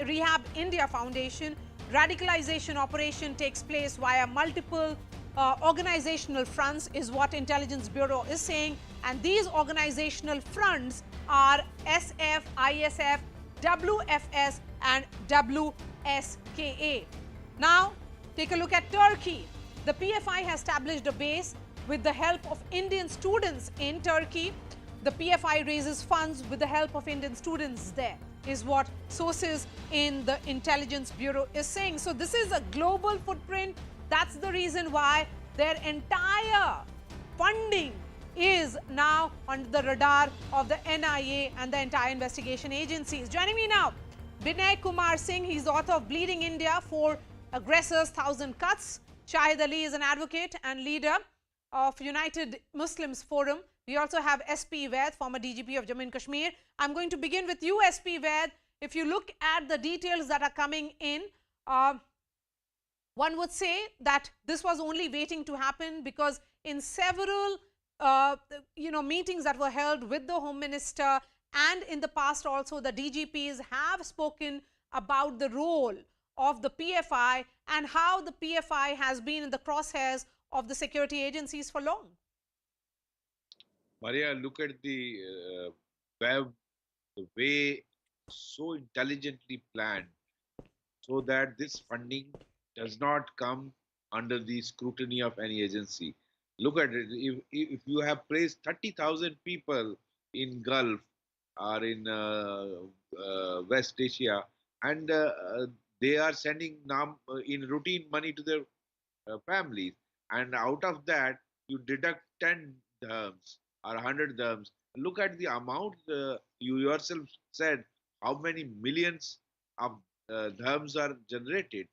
Rehab India Foundation. Radicalization operation takes place via multiple organizational fronts is what Intelligence Bureau is saying, and these organizational fronts are SF, ISF, WFS and WSKA. Now take a look at Turkey. The PFI has established a base with the help of Indian students in Turkey. The PFI raises funds with the help of Indian students there, is what sources in the Intelligence Bureau is saying. So this is a global footprint. That's the reason why their entire funding is now under the radar of the NIA and the entire investigation agencies. Joining me now, Binay Kumar Singh. He's the author of Bleeding India, 4 Aggressors, 1,000 Cuts. Shahid Ali is an advocate and leader of United Muslims Forum. We also have SP Vaid, former DGP of Jammu and Kashmir. I'm going to begin with you, SP Vaid. If you look at the details that are coming in, one would say that this was only waiting to happen, because in several meetings that were held with the Home Minister and in the past also, the DGPs have spoken about the role of the PFI and how the PFI has been in the crosshairs of the security agencies for long. Maria, look at the web, the way so intelligently planned so that this funding does not come under the scrutiny of any agency. Look at it. If you have placed 30,000 people in Gulf or in West Asia, and they are sending in routine money to their families, and out of that you deduct 10 dirhams or 100 dirhams. Look at the amount. You yourself said how many millions of dirhams are generated,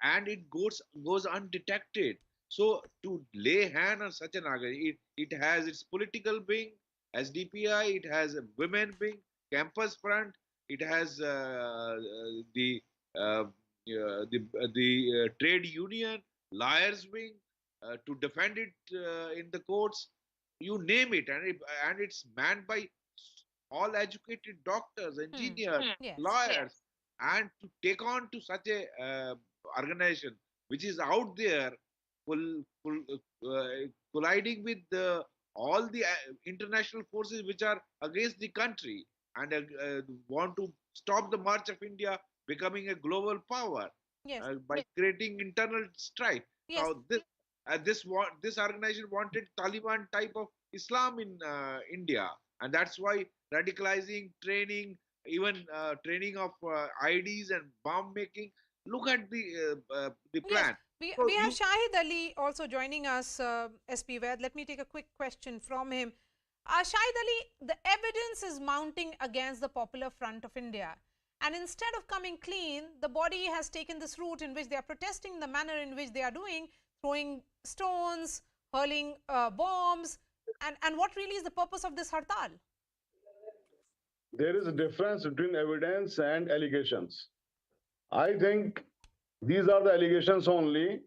and it goes undetected. So to lay hand on such an argument, it has its political wing, SDPI, it has a women wing, campus front, it has the trade union, lawyers wing, to defend it in the courts. You name it, and it's manned by all educated doctors, engineers, Yes. lawyers, and to take on to such a organization which is out there colliding with all the international forces which are against the country, and want to stop the march of India becoming a global power, Yes. by creating internal strife. Yes. Now this organization wanted Taliban type of Islam in India, and that's why radicalizing, training, even training of IDs and bomb making. Look at the plan. Yes. So We have Shahid Ali also joining us, SP Vaid. Let me take a quick question from him. Shahid Ali, the evidence is mounting against the Popular Front of India. And instead of coming clean, the body has taken this route in which they are protesting the manner in which they are doing, throwing stones, hurling bombs. And what really is the purpose of this hartal? There is a difference between evidence and allegations. I think these are the allegations only.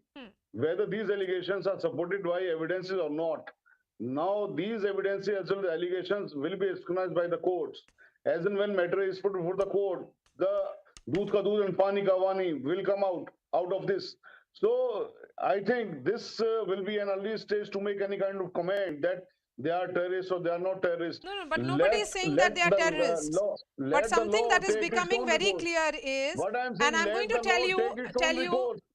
Whether these allegations are supported by evidences or not. Now, these evidences as well as allegations will be scrutinized by the courts. As and when matter is put before the court, the doodh ka doodh and pani ka wani will come out of this. So, I think this will be an early stage to make any kind of comment that they are terrorists or they are not terrorists. No, but nobody is saying that they are terrorists. But something that is becoming very clear is, and I'm going to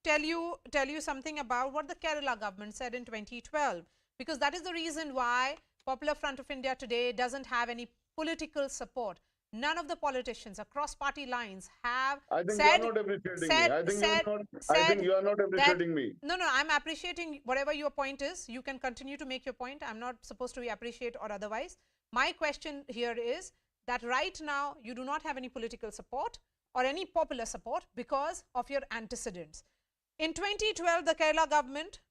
tell you something about what the Kerala government said in 2012, because that is the reason why Popular Front of India today doesn't have any political support. None of the politicians across party lines have said. I think you are not appreciating me. No, I'm appreciating whatever your point is. You can continue to make your point. I'm not supposed to be appreciate or otherwise. My question here is that right now you do not have any political support or any popular support because of your antecedents. In 2012, the Kerala government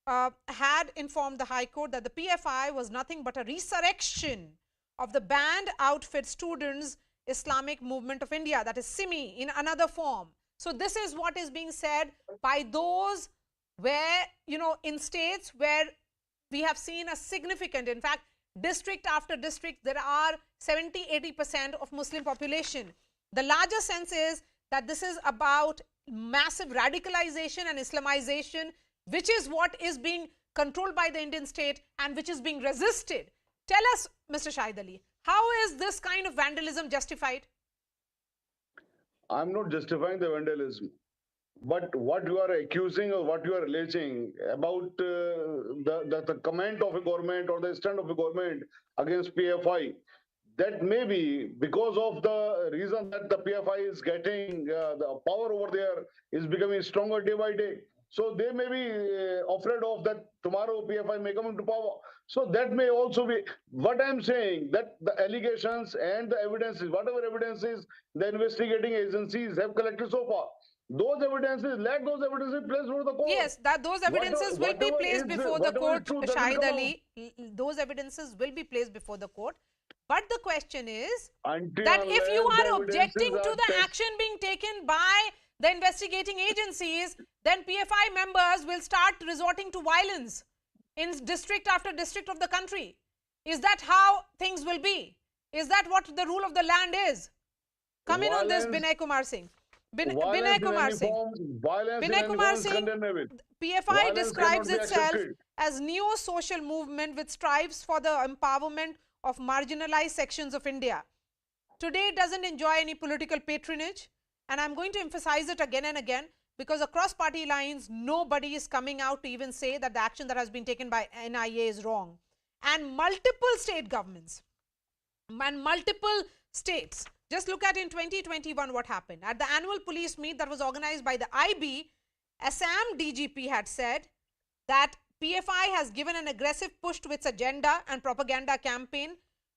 had informed the High Court that the PFI was nothing but a resurrection of the banned outfit students Islamic Movement of India, that is SIMI, in another form. So this is what is being said by those where, in states where we have seen a significant, in fact, district after district, there are 70-80% of Muslim population. The larger sense is that this is about massive radicalization and Islamization, which is what is being controlled by the Indian state and which is being resisted. Tell us, Mr. Shahid Ali, how is this kind of vandalism justified? I'm not justifying the vandalism. But what you are accusing or what you are alleging about the comment of a government or the stand of a government against PFI, that may be because of the reason that the PFI is getting the power over there is becoming stronger day by day. So they may be afraid of that tomorrow PFI may come into power. So that may also be what I'm saying, that the allegations and the evidences, whatever evidences the investigating agencies have collected so far, those evidences, let those evidences placed before the court. Yes, that those evidences will be placed before the court, Shahid Ali. Those evidences will be placed before the court. But the question is that if you are objecting to the action being taken by the investigating agencies, then PFI members will start resorting to violence in district after district of the country. Is that how things will be? Is that what the rule of the land is? Come in on this, Binay Kumar Singh. Binay Kumar Singh. Binay Kumar Singh, PFI describes itself as neo-social movement which strives for the empowerment of marginalized sections of India. Today, it doesn't enjoy any political patronage, and I'm going to emphasize it again and again because across party lines, nobody is coming out to even say that the action that has been taken by NIA is wrong. And multiple state governments and multiple states, just look at in 2021 what happened. At the annual police meet that was organized by the IB, Assam DGP had said that PFI has given an aggressive push to its agenda and propaganda campaign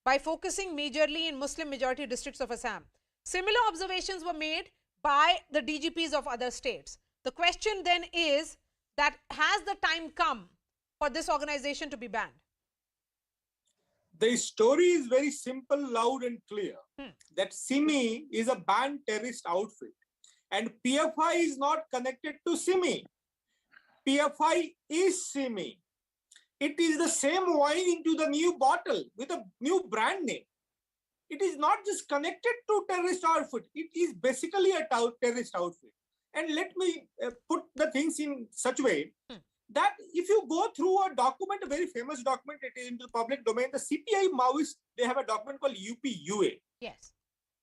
by focusing majorly in Muslim majority districts of Assam. Similar observations were made by the DGPs of other states. The question then is that has the time come for this organization to be banned? The story is very simple, loud and clear. That SIMI is a banned terrorist outfit and PFI is not connected to SIMI. PFI is SIMI. It is the same wine into the new bottle with a new brand name. It is not just connected to terrorist outfit. It is basically a terrorist outfit. And let me put the things in such a way that if you go through a document, a very famous document, it is into the public domain, the CPI Maoists, they have a document called UPUA. Yes.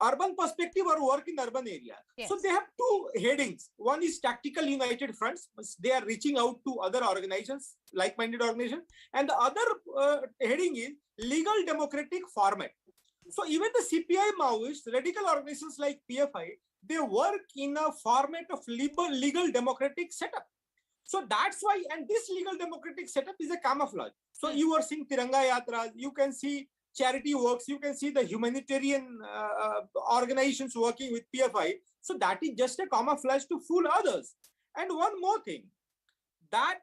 Urban perspective or work in urban area. Yes. So they have two headings. One is tactical united fronts. They are reaching out to other organizations, like-minded organizations. And the other heading is legal democratic format. So even the CPI Maoists, radical organizations like PFI, they work in a format of legal democratic setup. So that's why, and this legal democratic setup is a camouflage. So you are seeing Tiranga Yatras, you can see charity works, you can see the humanitarian organizations working with PFI. So that is just a camouflage to fool others. And one more thing, that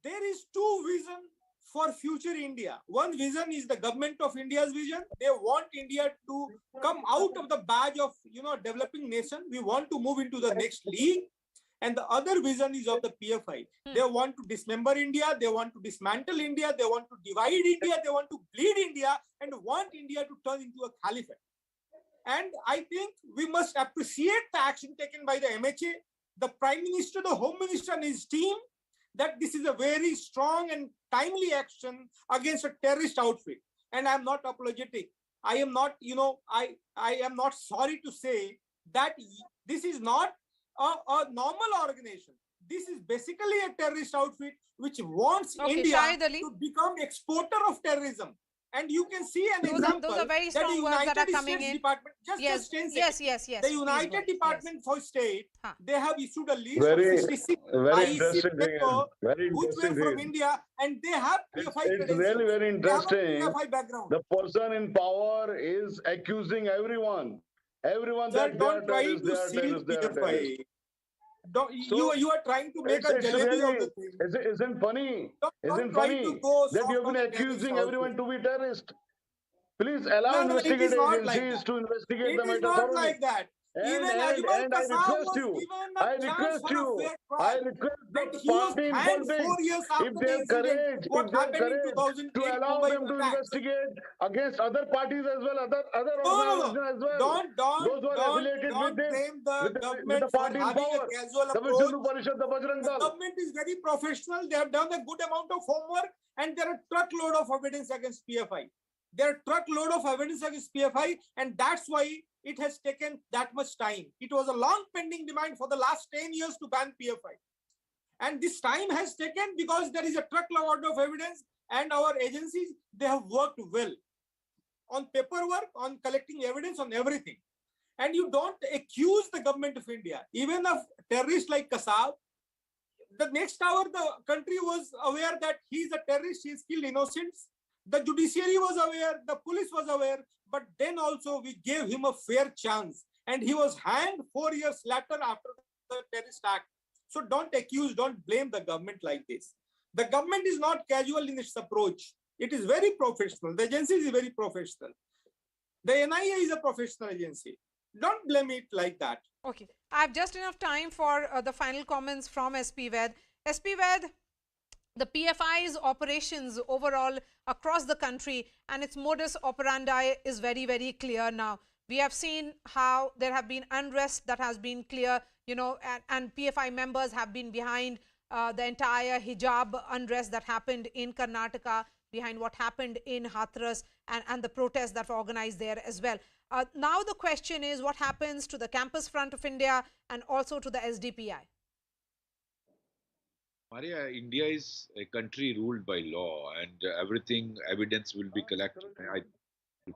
there is two visions for future India. One vision is the government of India's vision. They want India to come out of the badge of, developing nation. We want to move into the next league. And the other vision is of the PFI. They want to dismember India. They want to dismantle India. They want to divide India. They want to bleed India and want India to turn into a caliphate. And I think we must appreciate the action taken by the MHA, the Prime Minister, the Home Minister and his team, that this is a very strong and timely action against a terrorist outfit. And I'm not apologetic. I am not, I am not sorry to say that this is not a normal organization. This is basically a terrorist outfit which wants India to become exporter of terrorism. And you can see an example. Those are very strong words that are coming in. Department, yes. The United Department for State, they have issued a list very, of 66 very IEC people which were from India, and they have PFI It's really very interesting. PFI background. The person in power is accusing everyone. Everyone that they are terrorists. You are trying to make a jalebi of the thing. Isn't funny? Don't funny that you have been accusing everyone to be terrorist? Please allow investigative agencies to investigate the matter. It is not like that. Even And Ajmal I Kasab request was you, given a I chance request for a you, fair I trial. request And the he was party in hanged politics, 4 years if after they the have incident, courage, what if they have happened in courage to 2008 allow Mumbai them to attacks. investigate against other parties as well, other No, no, no. organizations as well. Those who are affiliated with Don't him, blame the with government the for party in having a power, casual the approach. Vishnu Parishad, the Bajrang The Dal. government is very professional. They have done a good amount of homework, and there are truckload of evidence against PFI. There are truckload of evidence against PFI, and that's why it has taken that much time. It was a long pending demand for the last 10 years to ban PFI. And this time has taken because there is a truckload of evidence, and our agencies, they have worked well on paperwork, on collecting evidence, on everything. And you don't accuse the government of India. Even a terrorist like Kasab, the next hour the country was aware that he is a terrorist, he has killed innocents. The judiciary was aware, the police was aware, but then also we gave him a fair chance. And he was hanged 4 years later after the terrorist act. So don't accuse, don't blame the government like this. The government is not casual in its approach. It is very professional. The agency is very professional. The NIA is a professional agency. Don't blame it like that. Okay, I have just enough time for the final comments from SP Ved. SP Ved, the PFI's operations overall across the country and its modus operandi is very, very clear now. We have seen how there have been unrest that has been clear, you know, and PFI members have been behind the entire hijab unrest that happened in Karnataka, behind what happened in Hathras and the protests that were organized there as well. Now the question is what happens to the Campus Front of India and also to the SDPI? Maria, India is a country ruled by law, and everything evidence will be collected.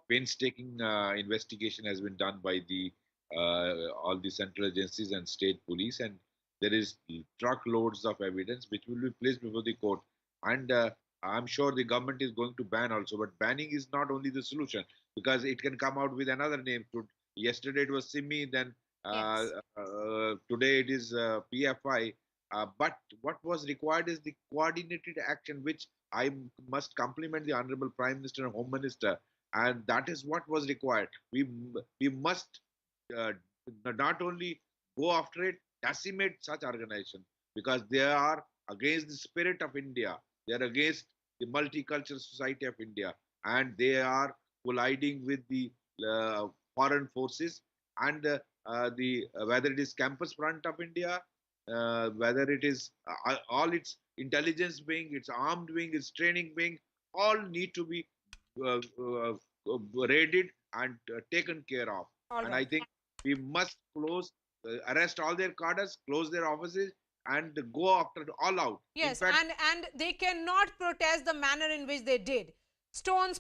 Painstaking investigation has been done by the all the central agencies and state police, and there is truckloads of evidence which will be placed before the court. And I'm sure the government is going to ban also, but banning is not only the solution because it can come out with another name. Yesterday it was Simi, then Yes. today it is PFI. But what was required is the coordinated action, which I must compliment the Honorable Prime Minister and Home Minister, and that is what was required. We must uh, not only go after it, decimate such organization because they are against the spirit of India. They are against the multicultural society of India, and they are colliding with the foreign forces and the whether it is Campus Front of India, whether it is all its intelligence wing, its armed wing, its training wing, all need to be uh, uh, raided and taken care of. All And I right. think we must arrest all their cadres, close their offices, and go after all out. In Yes, fact, and they cannot protest the manner in which they did. Stone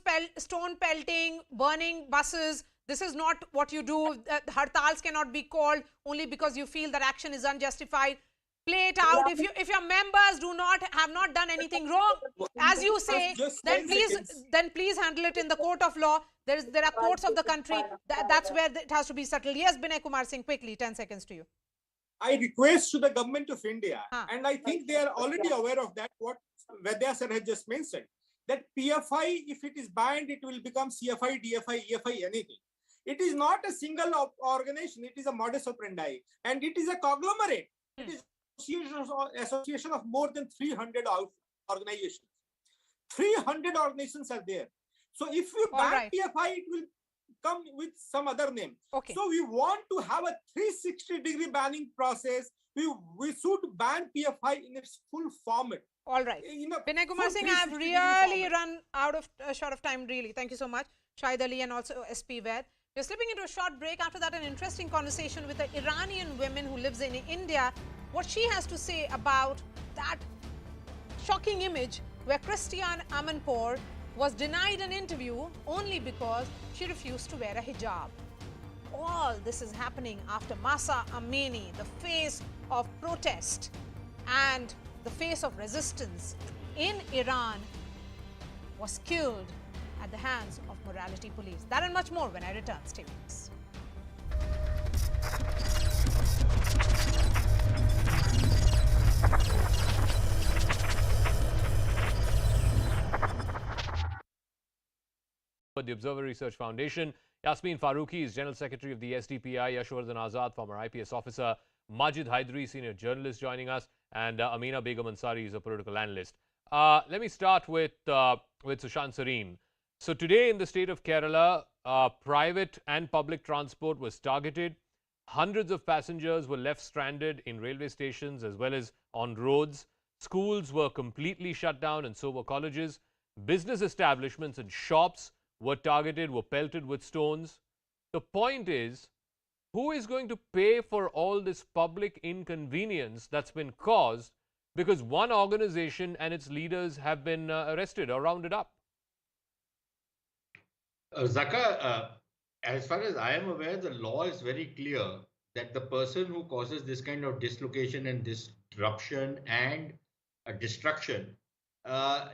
pelting, burning buses. This is not what you do. Hartals cannot be called only because you feel that action is unjustified. Play it out. If your members have not done anything wrong, as you say, Just then 10 seconds. please handle it in the court of law. There are courts of the country. That's where it has to be settled. Yes, Binay Kumar Singh, quickly, 10 seconds to you. I request to the government of India, Huh. and I think they are already aware of that, what Vaidya sir has just mentioned, that PFI, if it is banned, it will become CFI, DFI, EFI, anything. It is not a single organization, it is a modus operandi, and it is a conglomerate. It is association of more than 300 organizations. 300 organizations are there. So if you All ban right. PFI, it will come with some other name. Okay. So we want to have a 360-degree banning process. We should ban PFI in its full format. All right. Binay Kumar Singh, I have 360-degree really format. run out of short of time, really. Thank you so much, Shahid Ali and also SP Ved. We're slipping into a short break. After that, an interesting conversation with an Iranian woman who lives in India. What she has to say about that shocking image where Christiane Amanpour was denied an interview only because she refused to wear a hijab. All this is happening after Mahsa Amini, the face of protest and the face of resistance in Iran, was killed at the hands of morality police. That and much more when I return. Stay with us. The Observer Research Foundation Yasmin Farooqi is General Secretary of the SDPI, Yashwardhan Azad, former IPS officer, Majid Haidari, senior journalist, joining us, and Amina Begum Ansari is a political analyst. Let me start with Sushant Sareen. So today in the state of Kerala, private and public transport was targeted. Hundreds of passengers were left stranded in railway stations as well as on roads. Schools were completely shut down and so were colleges. Business establishments and shops were targeted, were pelted with stones. The point is, who is going to pay for all this public inconvenience that's been caused because one organization and its leaders have been arrested or rounded up? Zaka, as far as I am aware, the law is very clear that the person who causes this kind of dislocation and disruption and destruction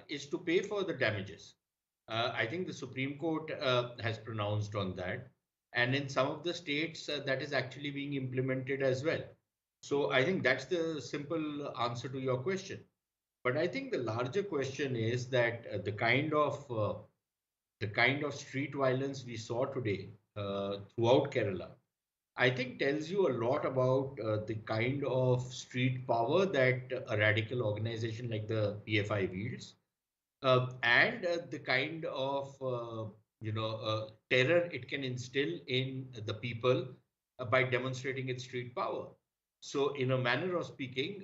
is to pay for the damages. I think the Supreme Court has pronounced on that. And in some of the states, that is actually being implemented as well. So I think that's the simple answer to your question. But I think the larger question is that the kind of street violence we saw today throughout Kerala, I think tells you a lot about the kind of street power that a radical organization like the PFI wields, and the kind of terror it can instill in the people by demonstrating its street power. So, in a manner of speaking,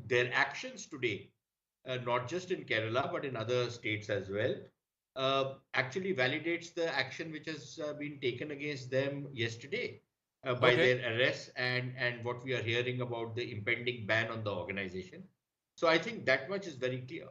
their actions today, not just in Kerala but in other states as well, actually validates the action which has been taken against them yesterday by their arrests and what we are hearing about the impending ban on the organization. So I think that much is very clear.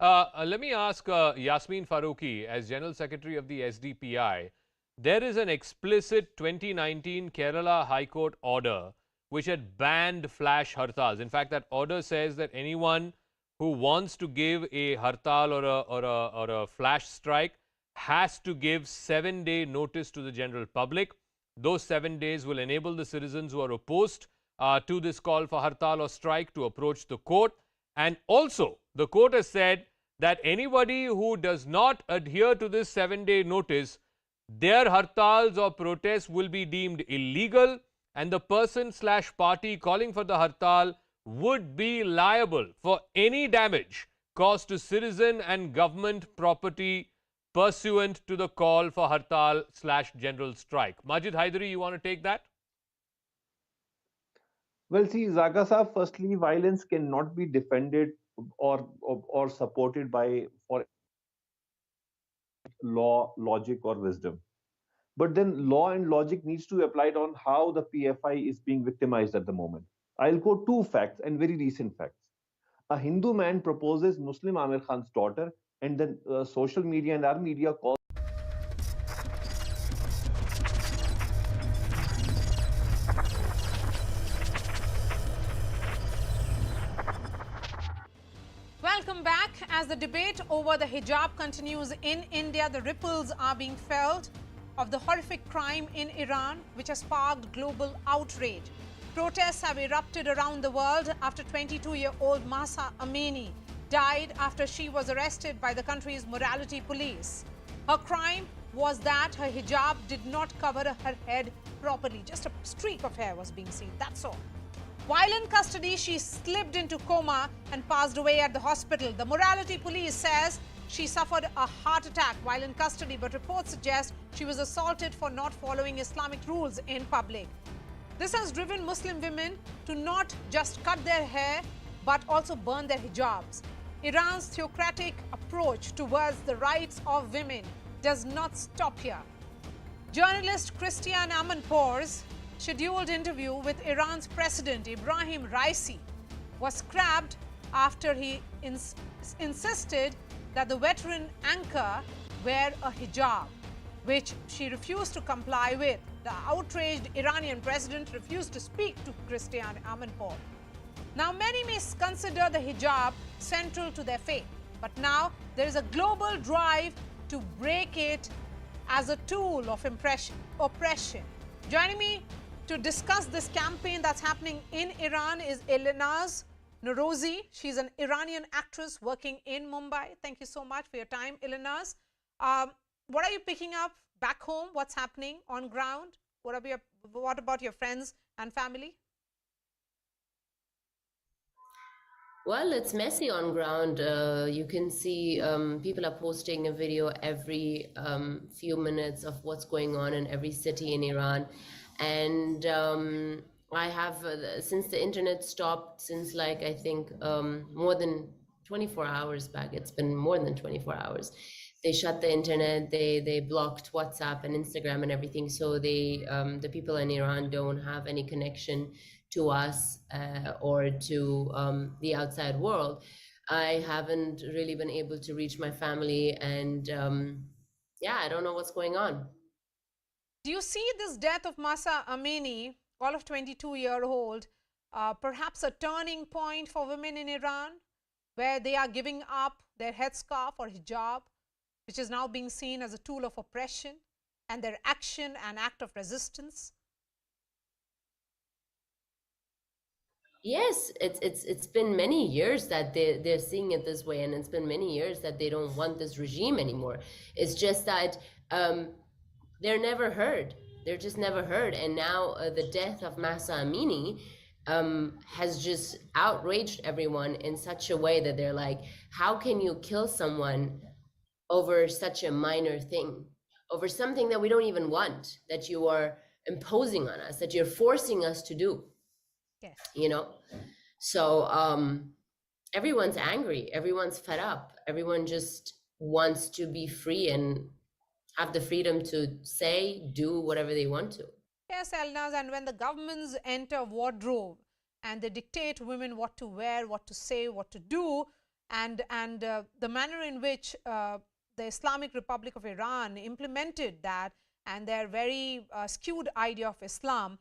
Let me ask Yasmin Farooqi, as General Secretary of the SDPI, there is an explicit 2019 Kerala High Court order which had banned flash hartals. In fact, that order says that anyone who wants to give a hartal or a flash strike has to give 7-day notice to the general public. Those 7 days will enable the citizens who are opposed to this call for hartal or strike to approach the court. And also, the court has said that anybody who does not adhere to this 7-day notice, their hartals or protests will be deemed illegal, and the person/party calling for the hartal would be liable for any damage caused to citizen and government property pursuant to the call for hartal/general strike. Majid Haidari, you want to take that? Well, see, Zaga Saab, firstly, violence cannot be defended or supported by for law, logic, or wisdom. But then law and logic needs to be applied on how the PFI is being victimized at the moment. I'll quote two facts and very recent facts. A Hindu man proposes Muslim Amir Khan's daughter, and then social media and our media call. Welcome back. As the debate over the hijab continues in India, the ripples are being felt of the horrific crime in Iran, which has sparked global outrage. Protests have erupted around the world after 22-year-old Mahsa Amini died after she was arrested by the country's morality police. Her crime was that her hijab did not cover her head properly. Just a streak of hair was being seen, that's all. While in custody, she slipped into coma and passed away at the hospital. The morality police says she suffered a heart attack while in custody, but reports suggest she was assaulted for not following Islamic rules in public. This has driven Muslim women to not just cut their hair, but also burn their hijabs. Iran's theocratic approach towards the rights of women does not stop here. Journalist Christian Amanpour's scheduled interview with Iran's President Ibrahim Raisi was scrapped after he insisted that the veteran anchor wear a hijab, which she refused to comply with. The outraged Iranian president refused to speak to Christian Amanpour. Now, many may consider the hijab central to their faith, but now there is a global drive to break it as a tool of oppression. Joining me to discuss this campaign that's happening in Iran is Elnaz Norozi. She's an Iranian actress working in Mumbai. Thank you so much for your time, Elnaz. What are you picking up back home, what's happening on ground? What about your friends and family? Well, it's messy on ground. You can see people are posting a video every few minutes of what's going on in every city in Iran. And I have, since the internet stopped, since like I think more than 24 hours back, it's been more than 24 hours. They shut the internet, they blocked WhatsApp and Instagram and everything. So the people in Iran don't have any connection to us or to the outside world. I haven't really been able to reach my family, and yeah, I don't know what's going on. Do you see this death of Mahsa Amini, all of 22-year-old, perhaps a turning point for women in Iran, where they are giving up their headscarf or hijab, which is now being seen as a tool of oppression, and their action an act of resistance? Yes, it's been many years that they're seeing it this way, and it's been many years that they don't want this regime anymore. It's just that they're never heard. They're just never heard. And now the death of Mahsa Amini has just outraged everyone in such a way that they're like, how can you kill someone over such a minor thing, over something that we don't even want, that you are imposing on us, that you're forcing us to do? Yes. You know, so everyone's angry, everyone's fed up, everyone just wants to be free and have the freedom to say, do whatever they want to. Yes, Elnaz, and when the governments enter wardrobe and they dictate women what to wear, what to say, what to do, and the manner in which the Islamic Republic of Iran implemented that and their very skewed idea of Islam,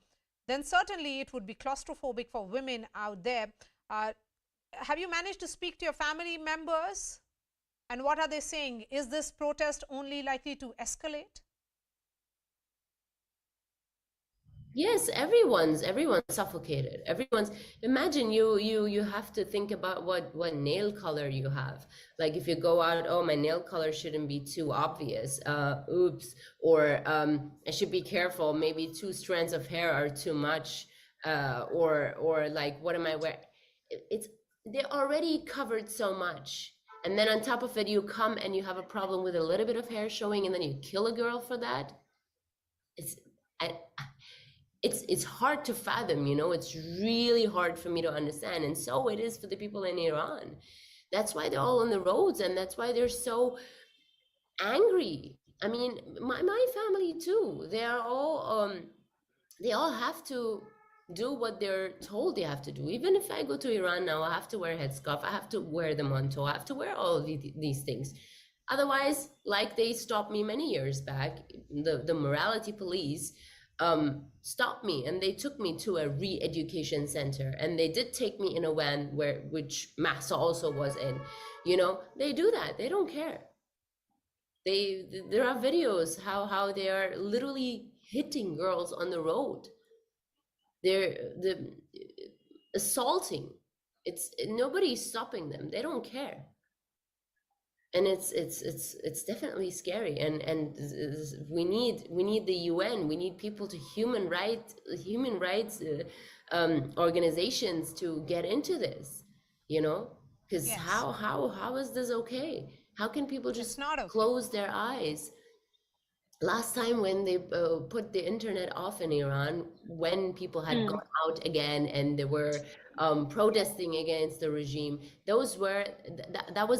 then certainly it would be claustrophobic for women out there. Have you managed to speak to your family members? And what are they saying? Is this protest only likely to escalate? Yes, everyone's suffocated. Imagine you have to think about what nail color you have. Like if you go out, oh, my nail color shouldn't be too obvious. Oops. Or I should be careful. Maybe 2 strands of hair are too much. Or like, what am I wearing? They're already covered so much. And then on top of it, you come and you have a problem with a little bit of hair showing, and then you kill a girl for that. It's hard to fathom, you know, it's really hard for me to understand. And so it is for the people in Iran. That's why they're all on the roads, and that's why they're so angry. I mean, my family too, they all have to do what they're told they have to do. Even if I go to Iran now, I have to wear a headscarf, I have to wear the manto, I have to wear all of these things. Otherwise, like they stopped me many years back, the morality police stopped me, and they took me to a re-education center, and they did take me in a van which Mahsa also was in. You know, they do that, they don't care. There are videos how they are literally hitting girls on the road. They're assaulting. Nobody's stopping them, they don't care. And it's definitely scary, and we need the UN, we need people to human rights organizations to get into this, you know, because yes. how is this okay? How can people just okay. close their eyes? Last time when they put the internet off in Iran, when people had gone out again and they were protesting against the regime, that was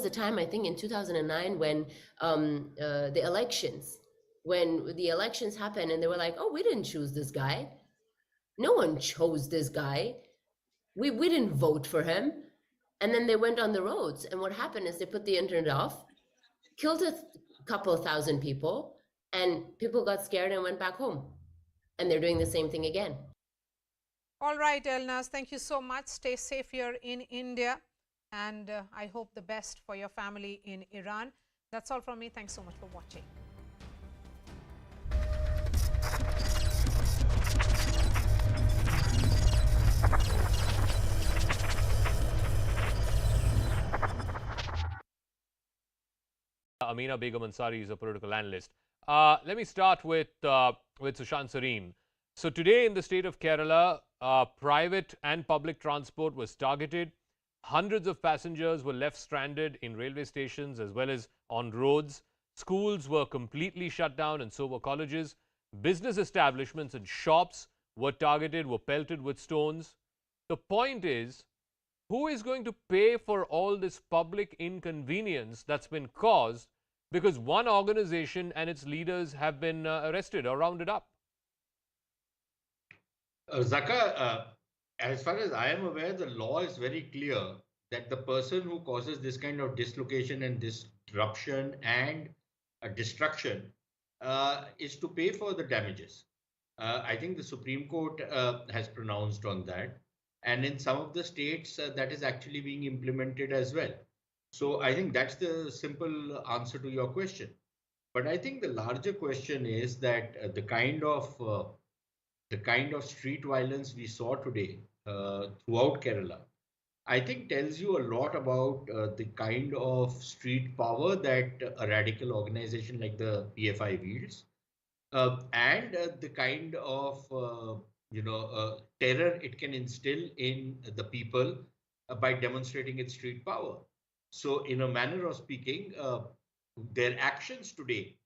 the time, I think in 2009, when the elections happened, and they were like, oh, we didn't choose this guy. No one chose this guy. We didn't vote for him. And then they went on the roads, and what happened is they put the internet off, killed a couple of thousand people, and people got scared and went back home. And they're doing the same thing again. All right, Elnaz, thank you so much. Stay safe here in India. And I hope the best for your family in Iran. That's all from me. Thanks so much for watching. Amina Begum Ansari is a political analyst. Let me start with Sushant Sareen. So today in the state of Kerala, private and public transport was targeted. Hundreds of passengers were left stranded in railway stations as well as on roads. Schools were completely shut down and so were colleges. Business establishments and shops were targeted, were pelted with stones. The point is, who is going to pay for all this public inconvenience that's been caused because one organization and its leaders have been arrested or rounded up? Zaka, as far as I am aware, the law is very clear that the person who causes this kind of dislocation and disruption and destruction is to pay for the damages. I think the Supreme Court has pronounced on that. And in some of the states, that is actually being implemented as well. So I think that's the simple answer to your question. But I think the larger question is that the kind of street violence we saw today throughout Kerala, I think tells you a lot about the kind of street power that a radical organization like the PFI wields, and the kind of terror it can instill in the people by demonstrating its street power. So, in a manner of speaking, their actions today,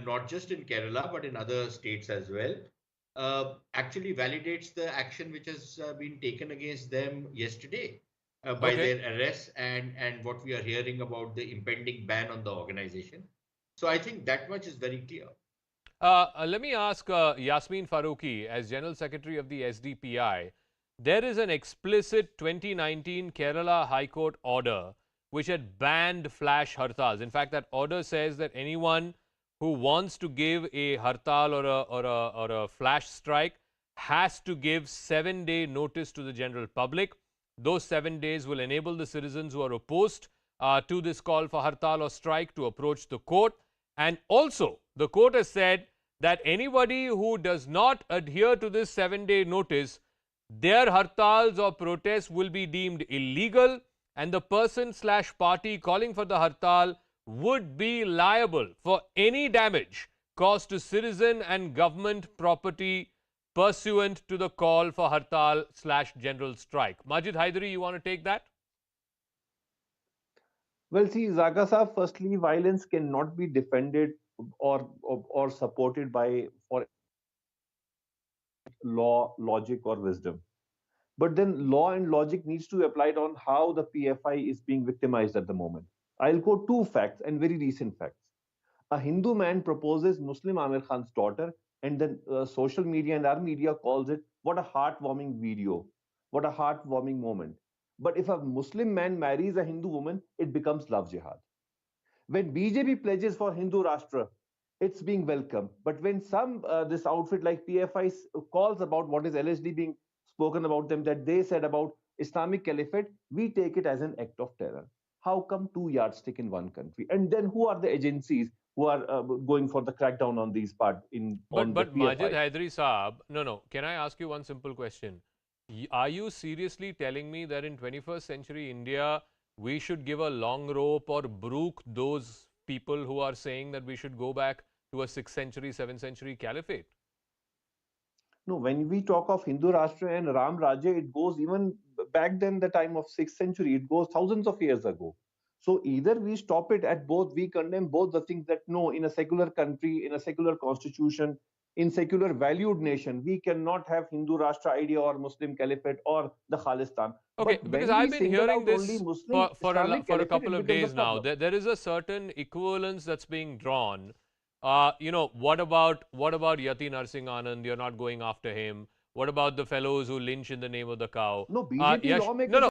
not just in Kerala but in other states as well, actually validates the action which has been taken against them yesterday by their arrests and what we are hearing about the impending ban on the organization. So I think that much is very clear. Let me ask Yasmin Farooqi, as General Secretary of the SDPI, there is an explicit 2019 Kerala High Court order which had banned flash hartals. In fact, that order says that anyone who wants to give a hartal or a flash strike has to give 7-day notice to the general public. Those 7 days will enable the citizens who are opposed to this call for hartal or strike to approach the court. And also, the court has said that anybody who does not adhere to this 7-day notice, their hartals or protests will be deemed illegal, and the person/party calling for the hartal would be liable for any damage caused to citizen and government property pursuant to the call for hartal/general strike. Majid Haidari, you want to take that? Well, see, Zaga Saab, firstly, violence cannot be defended or supported by for law, logic, or wisdom. But then law and logic needs to be applied on how the PFI is being victimized at the moment. I'll quote two facts and very recent facts. A Hindu man proposes Muslim Amir Khan's daughter, and then social media and our media calls it, what a heartwarming video, what a heartwarming moment. But if a Muslim man marries a Hindu woman, it becomes love jihad. When BJP pledges for Hindu Rashtra, it's being welcomed. But when some this outfit like PFI calls about what is allegedly being spoken about them, that they said about Islamic Caliphate, we take it as an act of terror. How come two yardsticks in one country? And then who are the agencies who are going for the crackdown on these part in on But the PFI? Majid Haidari Saab, no. Can I ask you one simple question? Are you seriously telling me that in 21st century India, we should give a long rope or brook those people who are saying that we should go back to a 6th century, 7th century caliphate? No, when we talk of Hindu Rashtra and Ram Rajya, it goes even back then the time of 6th century. It goes thousands of years ago. So either we stop it at both, we condemn both the things that no, in a secular country, in a secular constitution, in secular valued nation, we cannot have Hindu Rashtra idea or Muslim Caliphate or the Khalistan. Okay, but because when we I've been single hearing out this only Muslim for Islamic a Caliphate, couple it of becomes a days now. problem. There is a certain equivalence that's being drawn. What about Yati Narsingh Anand? You're not going after him. What about the fellows who lynch in the name of the cow? No, BJP lawmakers. No.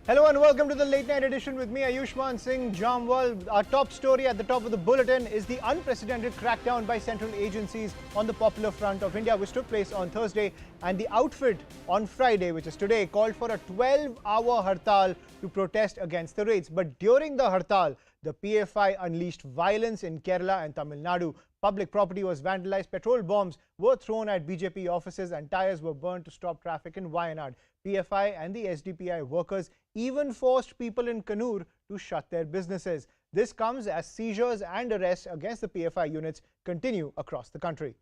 Hello and welcome to the late night edition with me, Ayushman Singh Jamwal. Our top story at the top of the bulletin is the unprecedented crackdown by central agencies on the Popular Front of India, which took place on Thursday, and the outfit on Friday, which is today, called for a 12-hour hartal to protest against the raids. But during the hartal, the PFI unleashed violence in Kerala and Tamil Nadu. Public property was vandalized, petrol bombs were thrown at BJP offices, and tires were burned to stop traffic in Wayanad. PFI and the SDPI workers even forced people in Kannur to shut their businesses. This comes as seizures and arrests against the PFI units continue across the country.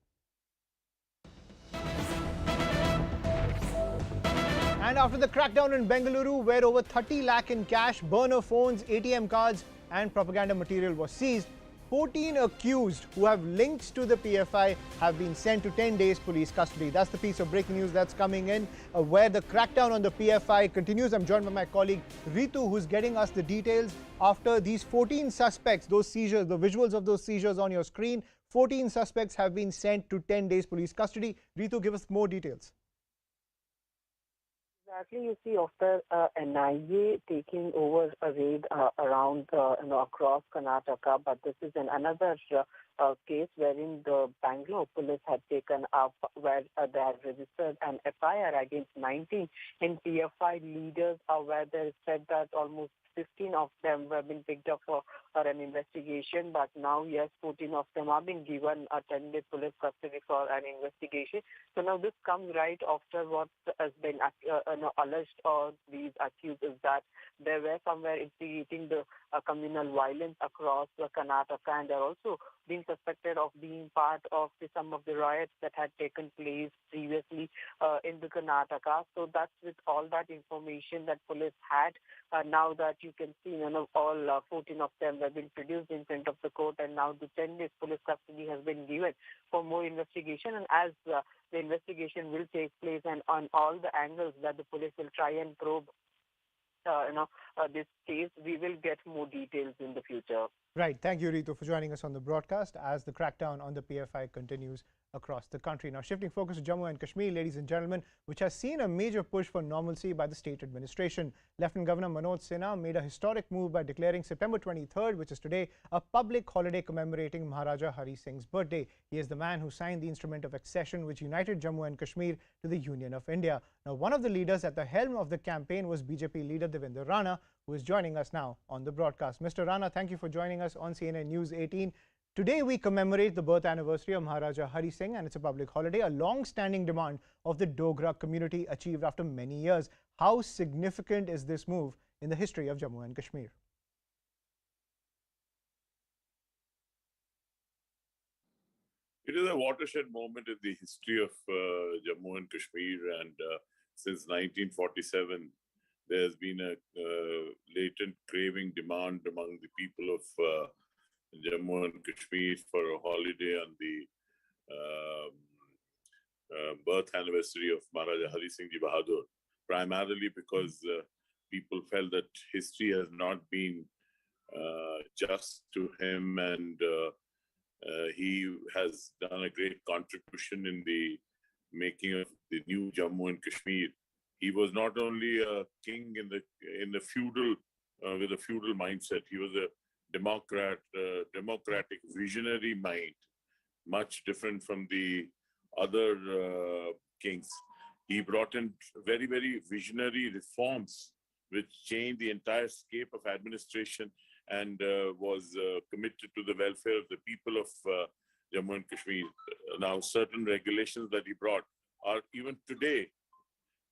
And after the crackdown in Bengaluru, where over 30 lakh in cash, burner phones, ATM cards and propaganda material was seized, 14 accused who have links to the PFI have been sent to 10 days police custody. That's the piece of breaking news that's coming in, where the crackdown on the PFI continues. I'm joined by my colleague Ritu, who's getting us the details after these 14 suspects, those seizures, the visuals of those seizures on your screen. 14 suspects have been sent to 10 days police custody. Ritu, give us more details. Exactly, you see, after NIA taking over a raid around, across Karnataka, but this is another case wherein the Bangalore police had taken up where they had registered an FIR against 19 in PFI leaders, where they said that almost 15 of them have been picked up for an investigation, but now, yes, 14 of them are being given a 10-day police custody for an investigation. So now this comes right after what has been alleged or these accused is that they were somewhere instigating the communal violence across Karnataka, and they're also being suspected of being part of some of the riots that had taken place previously in the Karnataka. So that's with all that information that police had. Now that you can see, all 14 of them have been produced in front of the court, and now the 10 days police custody has been given for more investigation. And as the investigation will take place, and on all the angles that the police will try and probe this case, we will get more details in the future. Right. Thank you, Ritu, for joining us on the broadcast as the crackdown on the PFI continues across the country. Now, shifting focus to Jammu and Kashmir, ladies and gentlemen, which has seen a major push for normalcy by the state administration. Lieutenant Governor Manoj Sinha made a historic move by declaring September 23rd, which is today, a public holiday commemorating Maharaja Hari Singh's birthday. He is the man who signed the instrument of accession which united Jammu and Kashmir to the Union of India. Now, one of the leaders at the helm of the campaign was BJP leader Devendra Rana, who is joining us now on the broadcast. Mr. Rana, thank you for joining us on CNN News 18. Today, we commemorate the birth anniversary of Maharaja Hari Singh, and it's a public holiday, a long-standing demand of the Dogra community achieved after many years. How significant is this move in the history of Jammu and Kashmir? It is a watershed moment in the history of Jammu and Kashmir, and since 1947, there has been a latent craving demand among the people of Jammu and Kashmir for a holiday on the birth anniversary of Maharaja Hari Singh Ji Bahadur, primarily because people felt that history has not been just to him, and he has done a great contribution in the making of the new Jammu and Kashmir. He was not only a king in the feudal with a feudal mindset. He was a democratic visionary mind, much different from the other kings. He brought in very, very visionary reforms which changed the entire scape of administration, and was committed to the welfare of the people of Jammu and Kashmir. Now, certain regulations that he brought are even today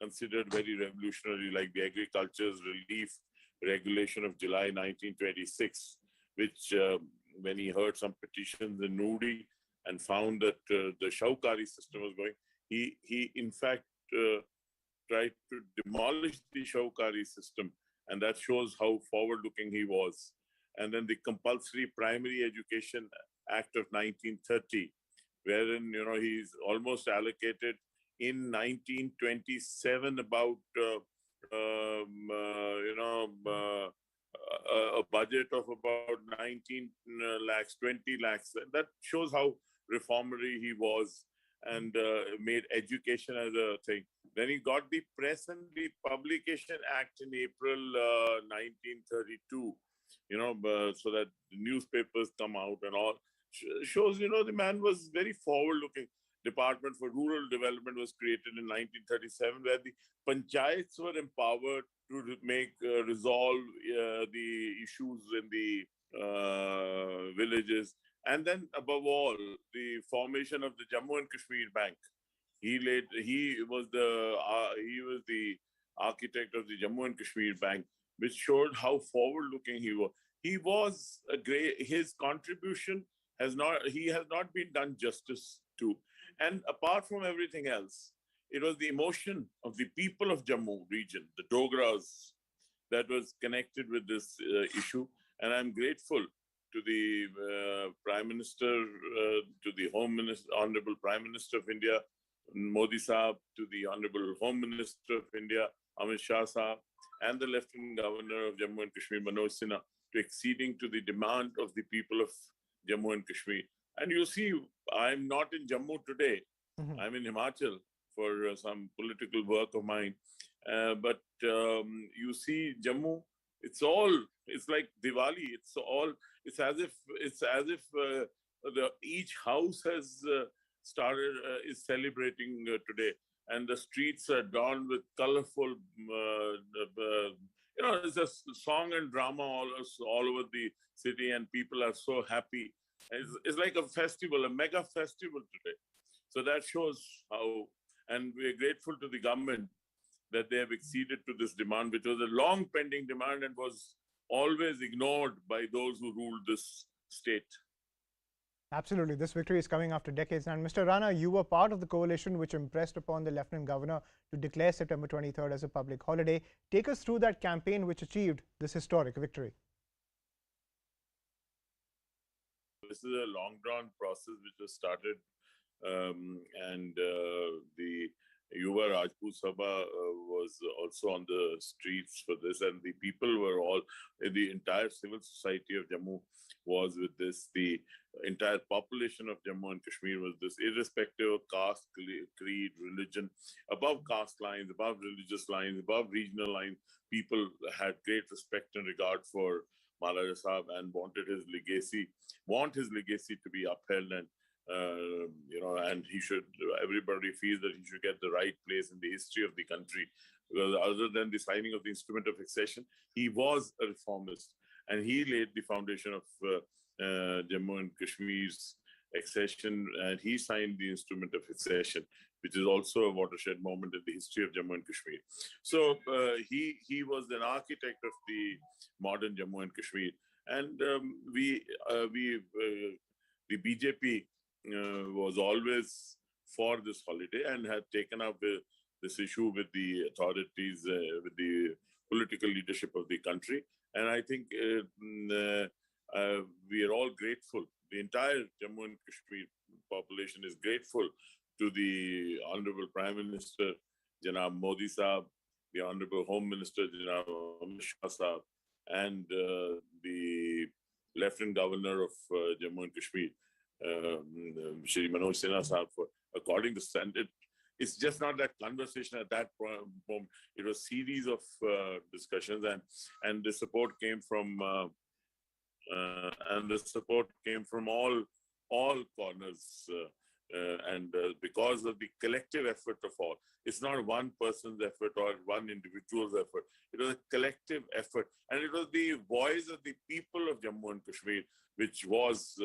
considered very revolutionary, like the Agriculture's Relief Regulation of July 1926, which when he heard some petitions in Nudi and found that the Shaukari system was going, he in fact tried to demolish the Shaukari system, and that shows how forward-looking he was. And then the Compulsory Primary Education Act of 1930, wherein he's almost allocated in 1927 about a budget of about 19 lakhs, 20 lakhs. That shows how reformatory he was, and made education as a thing. Then he got the Press and the Publication Act in April 1932, so that the newspapers come out and all. Shows, the man was very forward-looking. Department for Rural Development was created in 1937, where the panchayats were empowered to resolve the issues in the villages. And then, above all, the formation of the Jammu and Kashmir Bank. He was the architect of the Jammu and Kashmir Bank, which showed how forward-looking he was. He was a great. His contribution he has not been done justice to. And apart from everything else, it was the emotion of the people of Jammu region, the Dogras, that was connected with this issue. And I'm grateful to the Prime Minister, to the Home Minister, Honorable Prime Minister of India, Modi Saab, to the Honorable Home Minister of India, Amit Shah Saab, and the Lieutenant Governor of Jammu and Kashmir, Manoj Sinha, to acceding to the demand of the people of Jammu and Kashmir. And you see, I'm not in Jammu today. I'm in Himachal for some political work of mine. But you see, Jammu, it's like Diwali. It's as if each house has is celebrating today, and the streets are adorned with colorful, it's a song and drama all over the city, and people are so happy. It's like a festival, a mega festival today. So that shows how, and we're grateful to the government that they have acceded to this demand, which was a long pending demand and was always ignored by those who ruled this state. Absolutely. This victory is coming after decades. And Mr. Rana, you were part of the coalition which impressed upon the Lieutenant Governor to declare September 23rd as a public holiday. Take us through that campaign which achieved this historic victory. This is a long-drawn process which was started, and the Yuva Rajput Sabha was also on the streets for this, and the people were all, the entire civil society of Jammu was with this. The entire population of Jammu and Kashmir was this, irrespective of caste, creed, religion, above caste lines, above religious lines, above regional lines. People had great respect and regard for Maharaja Sahib and want his legacy to be upheld, and and everybody feels that he should get the right place in the history of the country. Because other than the signing of the instrument of accession, he was a reformist, and he laid the foundation of Jammu and Kashmir's accession, and he signed the instrument of accession, which is also a watershed moment in the history of Jammu and Kashmir. So he was an architect of the modern Jammu and Kashmir, and the BJP was always for this holiday and had taken up this issue with the authorities, with the political leadership of the country. And I think we are all grateful. The entire Jammu and Kashmir population is grateful to the Honorable Prime Minister, Janab Modi Saab, the Honorable Home Minister, Janab Amit Shah Saab, and the Lieutenant Governor of Jammu and Kashmir, Shri Manoj Sinha Saab, for according to standard. It's just not that conversation at that moment. It was a series of discussions, and the support came from all corners, and because of the collective effort of all. It's not one person's effort or one individual's effort. It was a collective effort, and it was the voice of the people of Jammu and Kashmir which was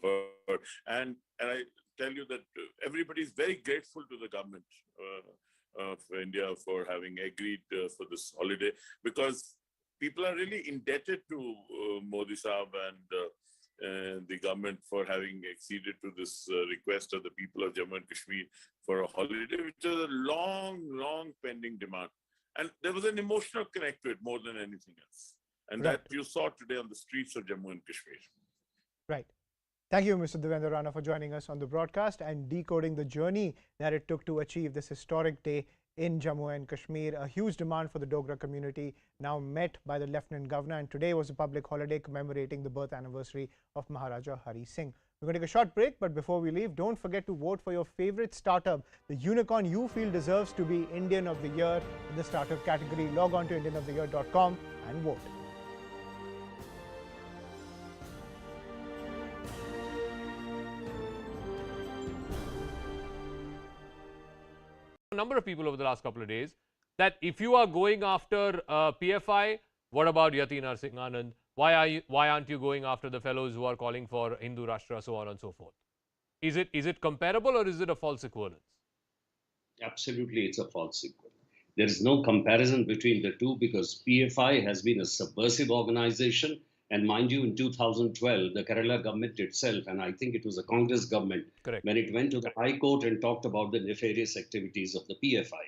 heard. And I tell you that everybody is very grateful to the government of India for having agreed for this holiday, because people are really indebted to Modi Saab and the government for having acceded to this request of the people of Jammu and Kashmir for a holiday, which was a long pending demand. And there was an emotional connect to it more than anything else. And right. That you saw today on the streets of Jammu and Kashmir. Right. Thank you, Mr. Devendra Rana, for joining us on the broadcast and decoding the journey that it took to achieve this historic day in Jammu and Kashmir. A huge demand for the Dogra community now met by the Lieutenant Governor, and today was a public holiday commemorating the birth anniversary of Maharaja Hari Singh. We're going to take a short break, but before we leave, don't forget to vote for your favorite startup, the unicorn you feel deserves to be Indian of the Year in the startup category. Log on to indianoftheyear.com and vote. A number of people over the last couple of days that if you are going after PFI, what about Yati Narasimhan? Why aren't you going after the fellows who are calling for Hindu Rashtra, so on and so forth? Is it comparable, or is it a false equivalence? Absolutely, it's a false equivalence. There is no comparison between the two because PFI has been a subversive organization. And mind you, in 2012, the Kerala government itself, and I think it was a Congress government, Correct. when it went to the High Court and talked about the nefarious activities of the PFI.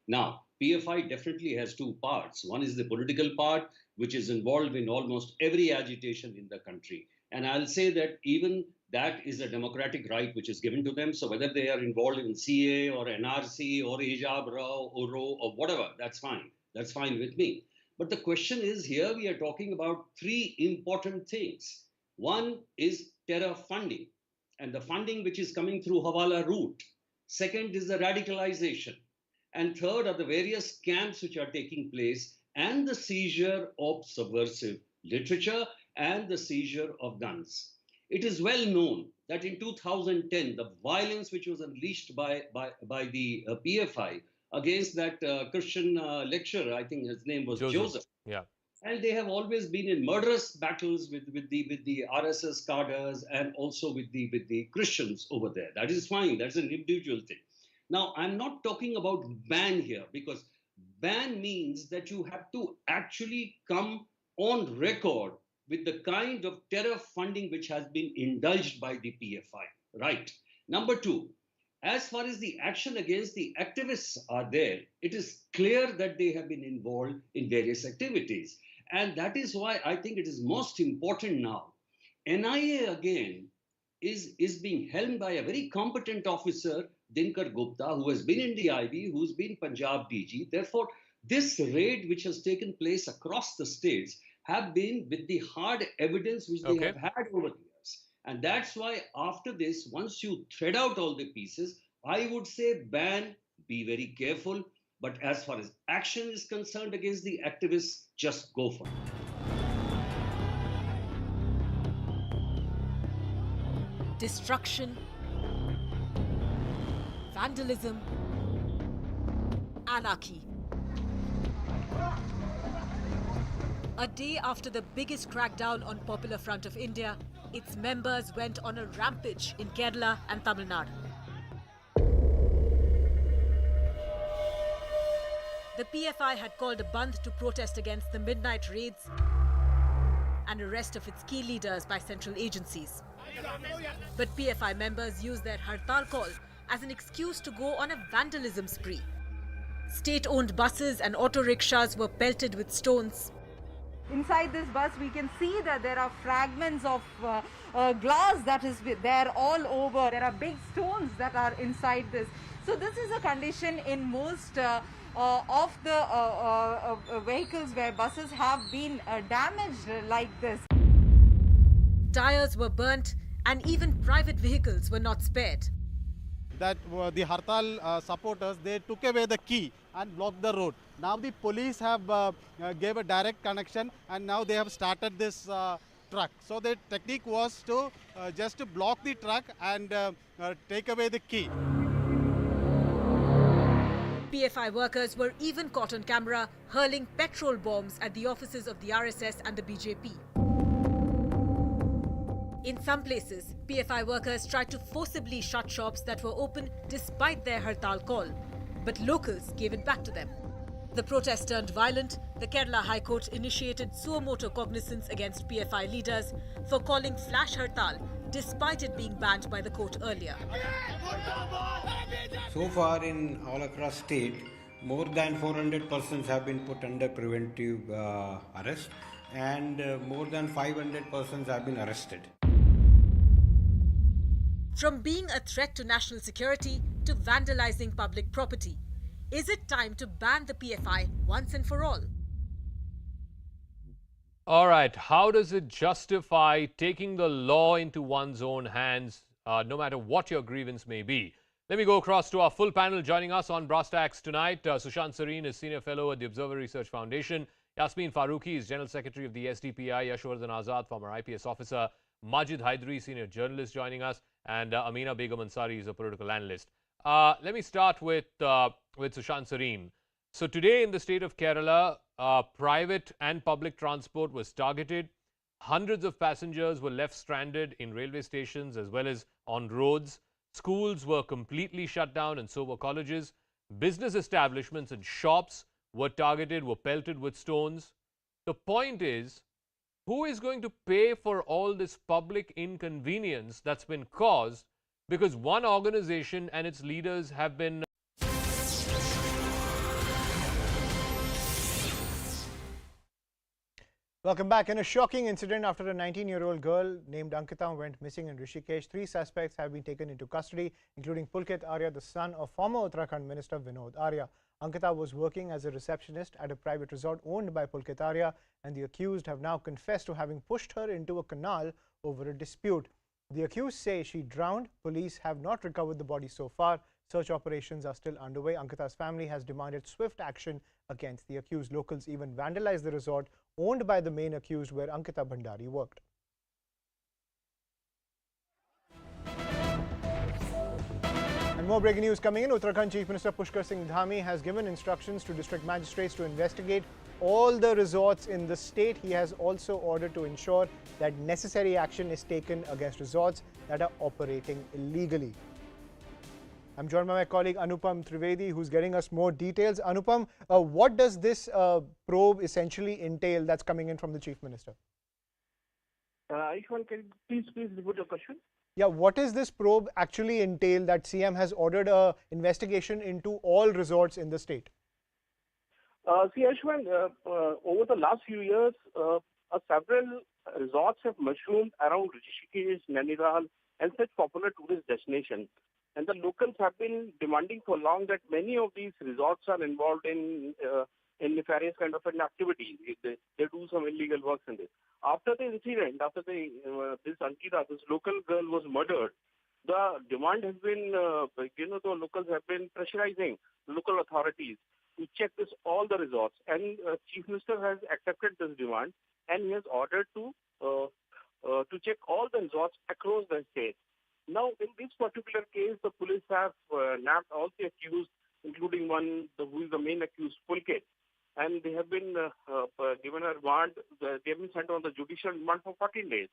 Now, PFI definitely has two parts. One is the political part, which is involved in almost every agitation in the country. And I'll say that even that is a democratic right which is given to them. So whether they are involved in CA or NRC or hijab or whatever, that's fine. That's fine with me. But the question is, here we are talking about three important things. One is terror funding, and the funding which is coming through Hawala route. Second is the radicalization. And third are the various camps which are taking place and the seizure of subversive literature and the seizure of guns. It is well known that in 2010, the violence which was unleashed by the PFI against that Christian lecturer, I think his name was Joseph. Yeah. And they have always been in murderous battles with the RSS cadres and also with the Christians over there. That is fine. That's an individual thing. Now, I'm not talking about ban here because ban means that you have to actually come on record with the kind of terror funding which has been indulged by the PFI, right? Number two, as far as the action against the activists are there, it is clear that they have been involved in various activities. And that is why I think it is most important now. NIA again is being helmed by a very competent officer, Dinkar Gupta, who has been in the IB, who's been Punjab DG. Therefore, this raid which has taken place across the states have been with the hard evidence which they have had over the years. And that's why after this, once you thread out all the pieces, I would say ban, be very careful. But as far as action is concerned against the activists, just go for it. Destruction, vandalism, anarchy. A day after the biggest crackdown on Popular Front of India, its members went on a rampage in Kerala and Tamil Nadu. The PFI had called a bandh to protest against the midnight raids and arrest of its key leaders by central agencies. But PFI members used their hartal call as an excuse to go on a vandalism spree. State-owned buses and auto rickshaws were pelted with stones. Inside this bus, we can see that there are fragments of glass that is there all over. There are big stones that are inside this. So this is a condition in most of the vehicles where buses have been damaged like this. Tires were burnt and even private vehicles were not spared. That the hartal supporters, they took away the key and blocked the road. Now the police have gave a direct connection and now they have started this truck. So the technique was to just to block the truck and take away the key. PFI workers were even caught on camera hurling petrol bombs at the offices of the RSS and the BJP. In some places, PFI workers tried to forcibly shut shops that were open despite their hartal call, but locals gave it back to them. The protest turned violent. The Kerala High Court initiated suo motu cognizance against PFI leaders for calling flash hartal despite it being banned by the court earlier. So far in all across state, more than 400 persons have been put under preventive arrest and more than 500 persons have been arrested. From being a threat to national security to vandalizing public property, is it time to ban the PFI once and for all? All right, how does it justify taking the law into one's own hands, no matter what your grievance may be? Let me go across to our full panel. Joining us on Brass Tacks tonight, Sushant Sareen is Senior Fellow at the Observer Research Foundation. Yasmeen Farooqi is General Secretary of the SDPI. Yashwardhan Azad, former IPS officer. Majid Haidari, Senior Journalist, joining us. And Amina Begum Ansari is a political analyst. Let me start with Sushant Sareen. So today in the state of Kerala, private and public transport was targeted. Hundreds of passengers were left stranded in railway stations as well as on roads. Schools were completely shut down and so were colleges. Business establishments and shops were targeted, were pelted with stones. The point is, who is going to pay for all this public inconvenience that's been caused because one organization and its leaders have been Welcome back. In a shocking incident after a 19-year-old girl named Ankita went missing in Rishikesh, 3 suspects have been taken into custody, including Pulkit Arya, the son of former Uttarakhand Minister Vinod Arya. Ankita was working as a receptionist at a private resort owned by Pulkit Arya, and the accused have now confessed to having pushed her into a canal over a dispute. The accused say she drowned. Police have not recovered the body so far. Search operations are still underway. Ankita's family has demanded swift action against the accused. Locals even vandalized the resort owned by the main accused where Ankita Bhandari worked. And more breaking news coming in. Uttarakhand Chief Minister Pushkar Singh Dhami has given instructions to district magistrates to investigate all the resorts in the state. He has also ordered to ensure that necessary action is taken against resorts that are operating illegally. I'm joined by my colleague Anupam Trivedi, who's getting us more details. Anupam, what does this probe essentially entail that's coming in from the Chief Minister? Ishwan, can you please repeat your question? Yeah, what does this probe actually entail that CM has ordered an investigation into all resorts in the state? See, Ashwan, over the last few years, several resorts have mushroomed around Rishikesh, Nainital, and such popular tourist destinations. And the locals have been demanding for long that many of these resorts are involved in nefarious kind of an activity. They do some illegal works in this. After the incident, after this Ankita, this local girl was murdered, the demand has been, the locals have been pressurizing local authorities to check all the resorts. And Chief Minister has accepted this demand, and he has ordered to check all the resorts across the state. Now, in this particular case, the police have nabbed all the accused, including one who is the main accused, Pulkit, and they have been given a remand. They have been sent on the judicial remand for 14 days.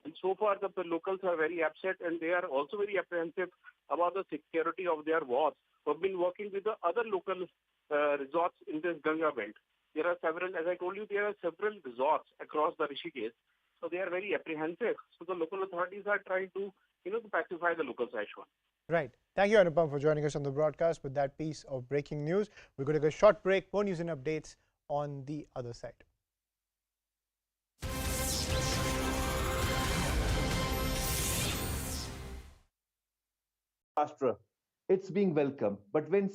And so far, the locals are very upset, and they are also very apprehensive about the security of their wards, who have been working with the other local resorts in this Ganga belt. There are several, as I told you, there are several resorts across the Rishikesh. So they are very apprehensive. So the local authorities are trying to, to pacify the locals, Ashwan. Right. Thank you, Anupam, for joining us on the broadcast with that piece of breaking news. We're going to take a short break. More news and updates on the other side. Rashtra, it's being welcomed. But when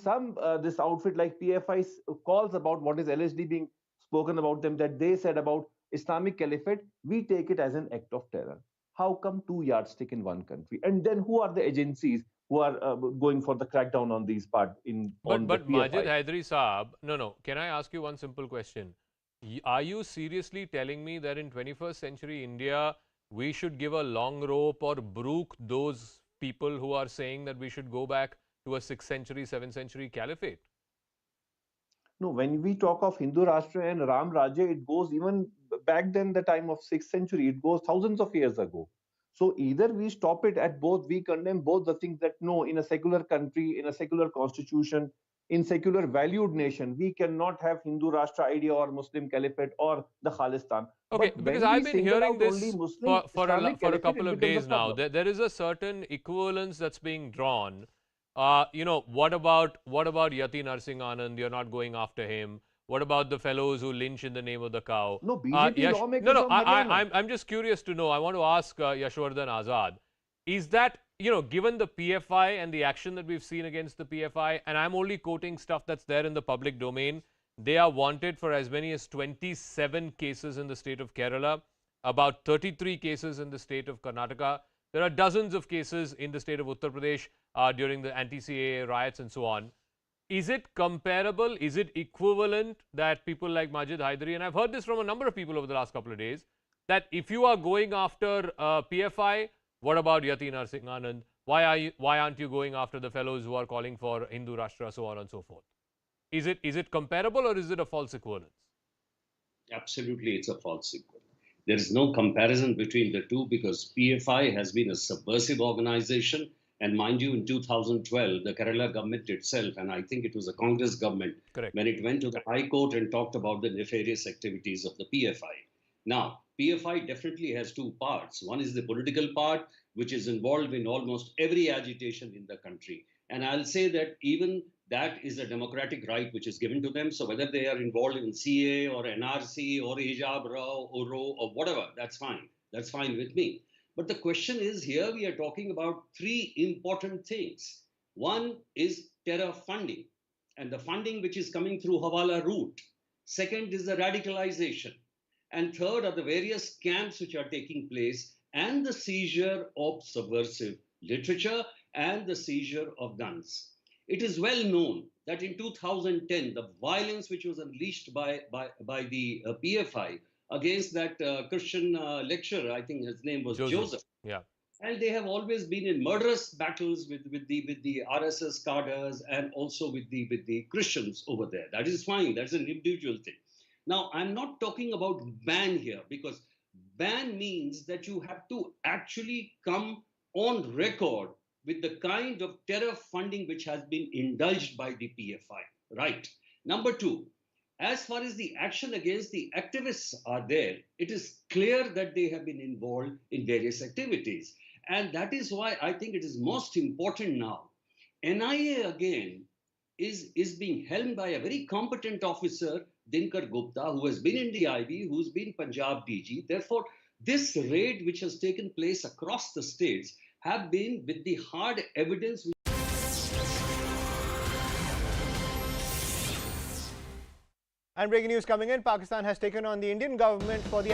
this outfit like PFI calls about what is allegedly being spoken about them, that they said about Islamic Caliphate, we take it as an act of terror. How come 2 yardsticks in one country? And then who are the agencies who are going for the crackdown on these parts But Majid Hydari Saab, no. Can I ask you one simple question? Are you seriously telling me that in 21st century India, we should give a long rope or brook those people who are saying that we should go back to a 6th century, 7th century caliphate? No, when we talk of Hindu Rashtra and Ram Rajya, it goes even back then the time of 6th century. It goes thousands of years ago. So either we stop it at both, we condemn both the things that no, in a secular country, in a secular constitution, in secular valued nation, we cannot have Hindu Rashtra idea or Muslim Caliphate or the Khalistan. Okay, because I've been hearing this for a couple of days now. There is a certain equivalence that's being drawn. What about Yati Narsingh Anand? You're not going after him. What about the fellows who lynch in the name of the cow? No, BJP lawmakers. I'm just curious to know. I want to ask Yashwardhan Azad. Is that, given the PFI and the action that we've seen against the PFI, and I'm only quoting stuff that's there in the public domain, they are wanted for as many as 27 cases in the state of Kerala, about 33 cases in the state of Karnataka. There are dozens of cases in the state of Uttar Pradesh during the anti-CAA riots and so on. Is it comparable? Is it equivalent that people like Majid Hydari, and I've heard this from a number of people over the last couple of days, that if you are going after PFI, what about Yati Narsingh Anand? Why aren't you going after the fellows who are calling for Hindu Rashtra, so on and so forth? Is it comparable or is it a false equivalence? Absolutely, it's a false equivalence. There is no comparison between the two because PFI has been a subversive organization And mind you, in 2012, the Kerala government itself, and I think it was a Congress government, Correct. when it went to the High Court and talked about the nefarious activities of the PFI. Now, PFI definitely has two parts. One is the political part, which is involved in almost every agitation in the country. And I'll say that even that is a democratic right which is given to them. So whether they are involved in CA or NRC or hijab or whatever, that's fine. That's fine with me. But the question is, here we are talking about three important things. One is terror funding, and the funding which is coming through Hawala route. Second is the radicalization. And third are the various camps which are taking place and the seizure of subversive literature and the seizure of guns. It is well known that in 2010, the violence which was unleashed by the PFI against that Christian lecturer, I think his name was Joseph. Yeah. And they have always been in murderous battles with the RSS cadres and also with the Christians over there. That is fine. That's an individual thing. Now, I'm not talking about ban here, because ban means that you have to actually come on record with the kind of terror funding which has been indulged by the PFI. Right. Number two, as far as the action against the activists are there, it is clear that they have been involved in various activities. And that is why I think it is most important now. NIA again is being helmed by a very competent officer, Dinkar Gupta, who has been in the IB, who's been Punjab DG. Therefore, this raid which has taken place across the states have been with the hard evidence. And breaking news coming in, Pakistan has taken on the Indian government for the